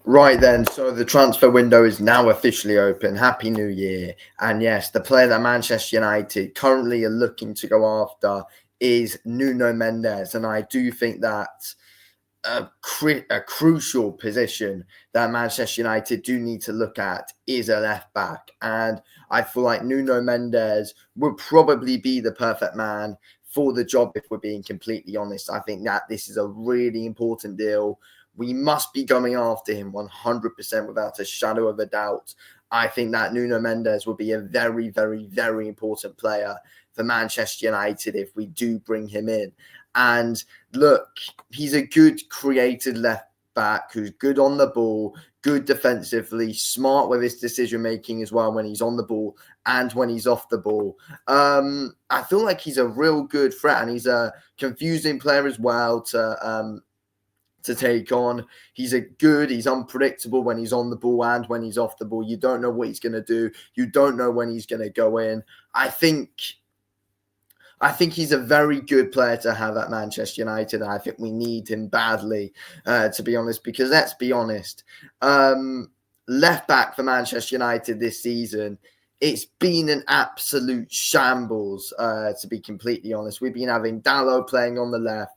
Right then, so the transfer window is now officially open. Happy New Year. And yes, the player that Manchester United currently are looking to go after is Nuno Mendes. And I do think that a crucial position that Manchester United do need to look at is a left back. And I feel like Nuno Mendes would probably be the perfect man for the job if we're being completely honest. I think that this is a really important deal. We must be going after him 100% without a shadow of a doubt. I think that Nuno Mendes will be a very, very, very important player for Manchester United if we do bring him in. And look, he's a good created left back who's good on the ball, good defensively, smart with his decision making as well when he's on the ball and when he's off the ball. I feel like he's a real good threat, and he's a confusing player as well to take on. He's unpredictable when he's on the ball and when he's off the ball. You don't know what he's going to do. You don't know when he's going to go in. I think he's a very good player to have at Manchester United. And I think we need him badly, to be honest, because let's be honest, left back for Manchester United this season, it's been an absolute shambles, to be completely honest. We've been having Dalot playing on the left.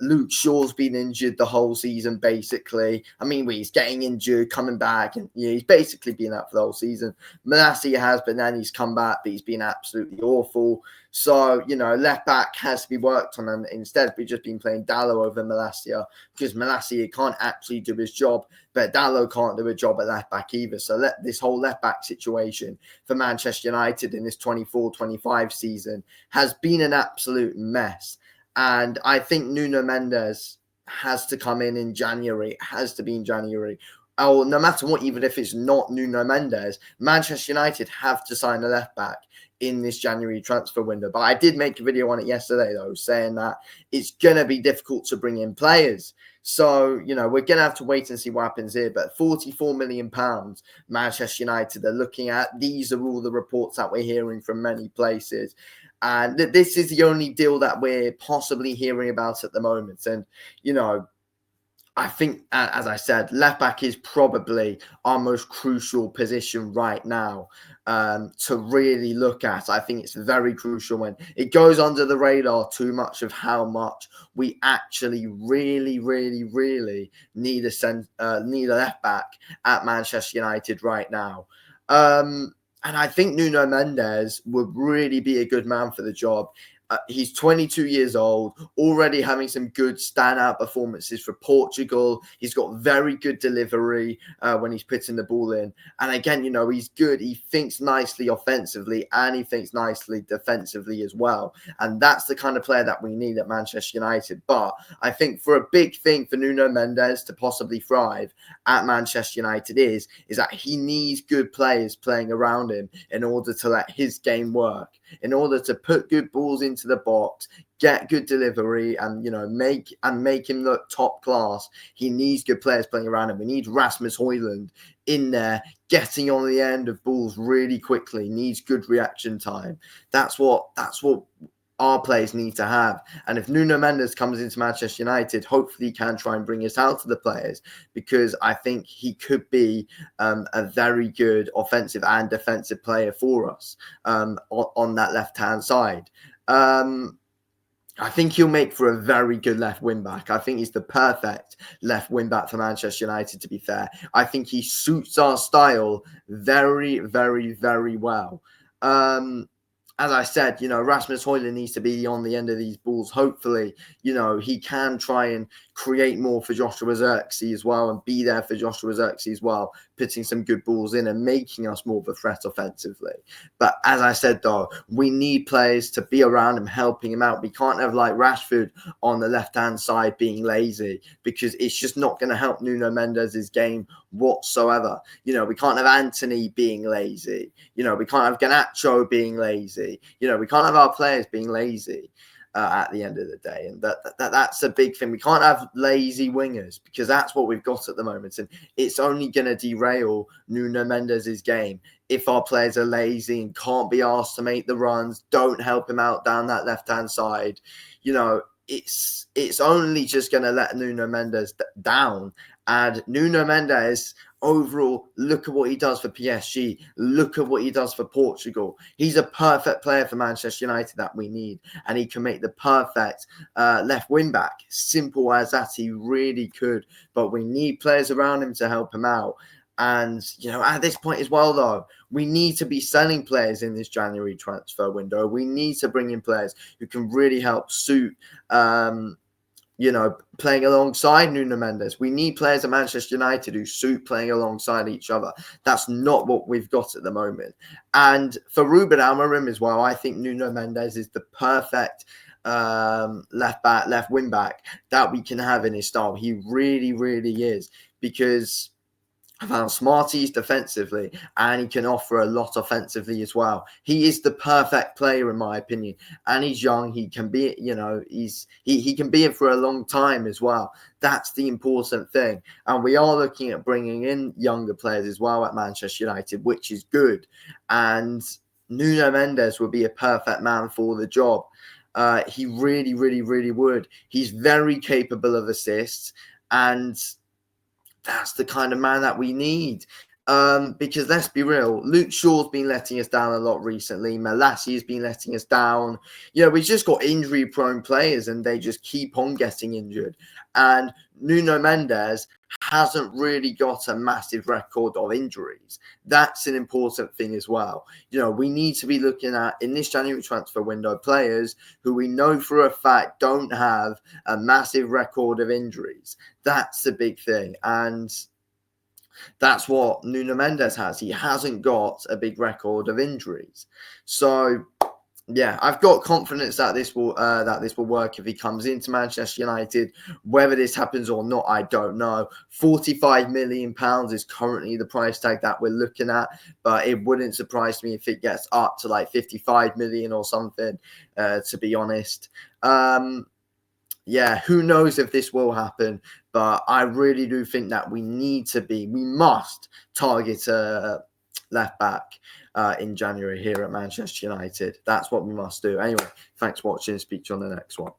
Luke Shaw's been injured the whole season, basically. I mean, he's getting injured, coming back, and he's basically been out for the whole season. Malacia has, but then he's come back, but he's been absolutely awful. So, left back has to be worked on, and instead we've just been playing Dalot over Malacia because Malacia can't actually do his job, but Dalot can't do a job at left back either. So this whole left back situation for Manchester United in this 24-25 season has been an absolute mess. And I think Nuno Mendes has to come in January. It has to be in January. Oh, no matter what, even if it's not Nuno Mendes, Manchester United have to sign a left back in this January transfer window. But I did make a video on it yesterday, though, saying that it's going to be difficult to bring in players. So, we're going to have to wait and see what happens here. But £44 million, Manchester United are looking at. These are all the reports that we're hearing from many places. And this is the only deal that we're possibly hearing about at the moment. And, I think, as I said, left back is probably our most crucial position right now to really look at. I think it's very crucial when it goes under the radar too much of how much we actually really, really, really need a left back at Manchester United right now. And I think Nuno Mendes would really be a good man for the job. He's 22 years old, already having some good standout performances for Portugal. He's got very good delivery when he's putting the ball in. And again, he's good. He thinks nicely offensively and he thinks nicely defensively as well. And that's the kind of player that we need at Manchester United. But I think for a big thing for Nuno Mendes to possibly thrive at Manchester United is that he needs good players playing around him in order to let his game work, in order to put good balls into the box, get good delivery, and make him look top class. He needs good players playing around him. We need Rasmus Højlund in there, getting on the end of balls really quickly. Needs good reaction time. That's what our players need to have. And if Nuno Mendes comes into Manchester United, hopefully he can try and bring us out to the players, because I think he could be a very good offensive and defensive player for us on that left-hand side. I think he'll make for a very good left wing back. I think he's the perfect left wing back for Manchester United, to be fair. I think he suits our style very, very, very well. As I said, Rasmus Højlund needs to be on the end of these balls. Hopefully, he can try and create more for Joshua Zirkzee as well and be there for Joshua Zirkzee as well, putting some good balls in and making us more of a threat offensively. But as I said, though, we need players to be around him, helping him out. We can't have like Rashford on the left-hand side being lazy, because it's just not going to help Nuno Mendes' game whatsoever. We can't have Anthony being lazy. We can't have Garnacho being lazy. We can't have our players being lazy at the end of the day. And that's a big thing. We can't have lazy wingers, because that's what we've got at the moment. And it's only going to derail Nuno Mendes' game if our players are lazy and can't be asked to make the runs, don't help him out down that left-hand side. It's only just going to let Nuno Mendes down. And Nuno Mendes, overall, look at what he does for PSG. Look at what he does for Portugal. He's a perfect player for Manchester United that we need. And he can make the perfect left wing back. Simple as that. He really could. But we need players around him to help him out. And, at this point as well, though, we need to be selling players in this January transfer window. We need to bring in players who can really help suit playing alongside Nuno Mendes. We need players at Manchester United who suit playing alongside each other. That's not what we've got at the moment. And for Ruben Amorim as well, I think Nuno Mendes is the perfect left back, left wing back that we can have in his style. He really, really is, because I found smart he is defensively, and he can offer a lot offensively as well. He is the perfect player in my opinion, and he's young. He can be, he can be in for a long time as well. That's the important thing. And we are looking at bringing in younger players as well at Manchester United, which is good. And Nuno Mendes would be a perfect man for the job. He really, really, really would. He's very capable of assists, and that's the kind of man that we need. Because let's be real, Luke Shaw's been letting us down a lot recently. Malassi has been letting us down. We've just got injury-prone players, and they just keep on getting injured. And Nuno Mendes hasn't really got a massive record of injuries. That's an important thing as well. We need to be looking at, in this January transfer window, players who we know for a fact don't have a massive record of injuries. That's the big thing. And that's what Nuno Mendes has. He hasn't got a big record of injuries. So, yeah, I've got confidence that this will work if he comes into Manchester United. Whether this happens or not, I don't know. £45 million is currently the price tag that we're looking at, but it wouldn't surprise me if it gets up to like 55 million or something, to be honest. Who knows if this will happen, but I really do think that we must target a left back in January here at Manchester United. That's what we must do. Anyway, thanks for watching. Speak to you on the next one.